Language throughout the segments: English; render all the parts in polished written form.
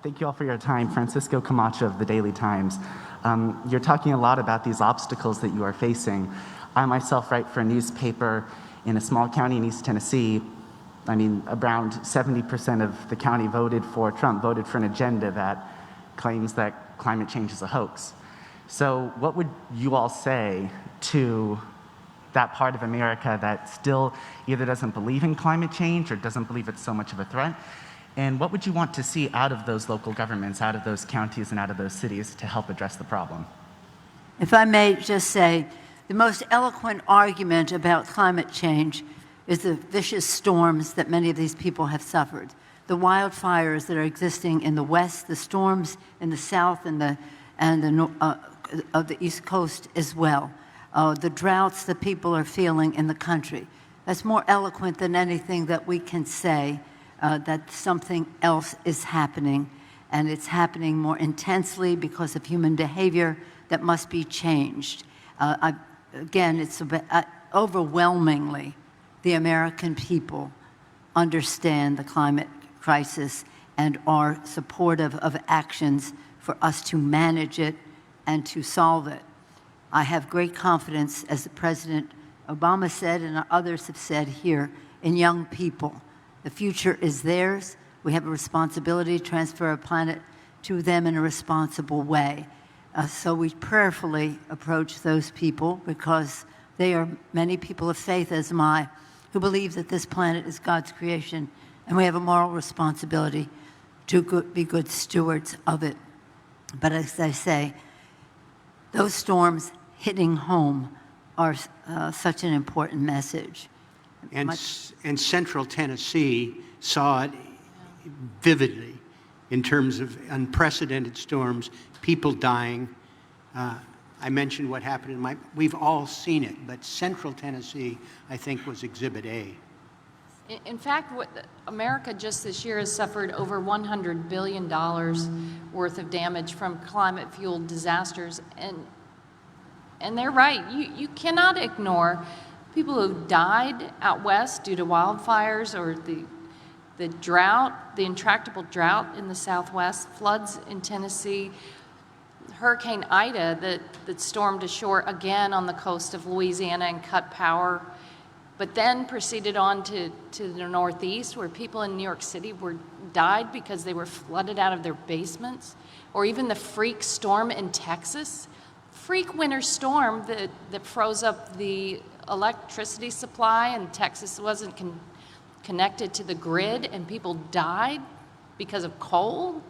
Thank you all for your time. Francisco Camacho of the Daily Times. You're talking a lot about these obstacles that you are facing. I myself write for a newspaper in a small county in East Tennessee. I mean, around 70% of the county voted for Trump, voted for an agenda that claims that climate change is a hoax. So what would you all say to that part of America that still either doesn't believe in climate change or doesn't believe it's so much of a threat? And what would you want to see out of those local governments, out of those counties, and out of those cities to help address the problem? If I may just say, the most eloquent argument about climate change is the vicious storms that many of these people have suffered. The wildfires that are existing in the West, the storms in the South and the East Coast as well. The droughts that people are feeling in the country. That's more eloquent than anything that we can say that something else is happening, and it's happening more intensely because of human behavior that must be changed. Again, it's overwhelmingly the American people understand the climate crisis and are supportive of actions for us to manage it and to solve it. I have great confidence, as President Obama said and others have said here, in young people. The future is theirs. We have a responsibility to transfer our planet to them in a responsible way. So we prayerfully approach those people because they are many people of faith, as am I, who believe that this planet is God's creation, and we have a moral responsibility to be good stewards of it. But as I say, those storms hitting home are such an important message. And Central Tennessee saw it vividly in terms of unprecedented storms, people dying. I mentioned what happened in we've all seen it, but Central Tennessee, I think, was Exhibit A. In fact, America just this year has suffered over $100 billion worth of damage from climate-fueled disasters, and they're right. You cannot ignore people who died out west due to wildfires or the drought, the intractable drought in the Southwest, floods in Tennessee, Hurricane Ida that stormed ashore again on the coast of Louisiana and cut power, but then proceeded on to the Northeast, where people in New York City died because they were flooded out of their basements, or even the freak storm in Texas, freak winter storm that froze up the electricity supply, and Texas wasn't connected to the grid, and people died because of coal.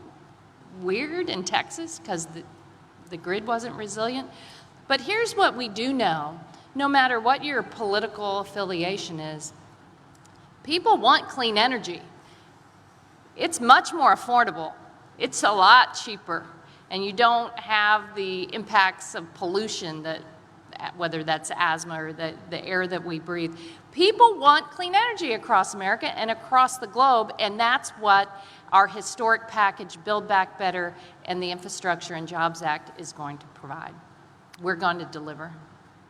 Weird in Texas because the grid wasn't resilient. But here's what we do know. No matter what your political affiliation is, people want clean energy. It's much more affordable. It's a lot cheaper. And you don't have the impacts of pollution, whether that's asthma or the air that we breathe. People want clean energy across America and across the globe, and that's what our historic package, Build Back Better, and the Infrastructure and Jobs Act is going to provide. We're going to deliver.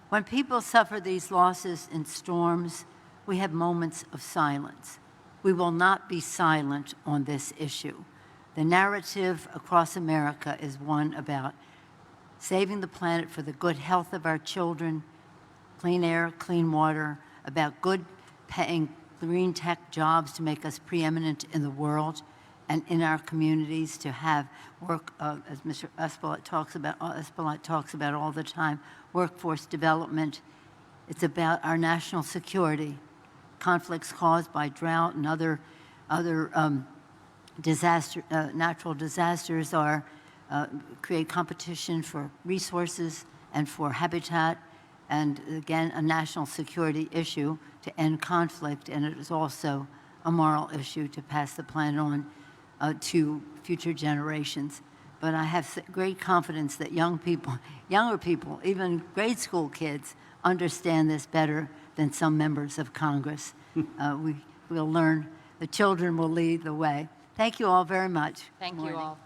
When people suffer these losses in storms, we have moments of silence. We will not be silent on this issue. The narrative across America is one about saving the planet for the good health of our children, clean air, clean water, about good paying green tech jobs to make us preeminent in the world and in our communities, to have work, as Mr. Espelette talks about all the time, workforce development. It's about our national security. Conflicts caused by drought and other natural disasters create competition for resources and for habitat, and again, a national security issue to end conflict, and it is also a moral issue to pass the planet on to future generations. But I have great confidence that younger people, even grade school kids, understand this better than some members of Congress. We'll learn. The children will lead the way. Thank you all very much. Thank you all.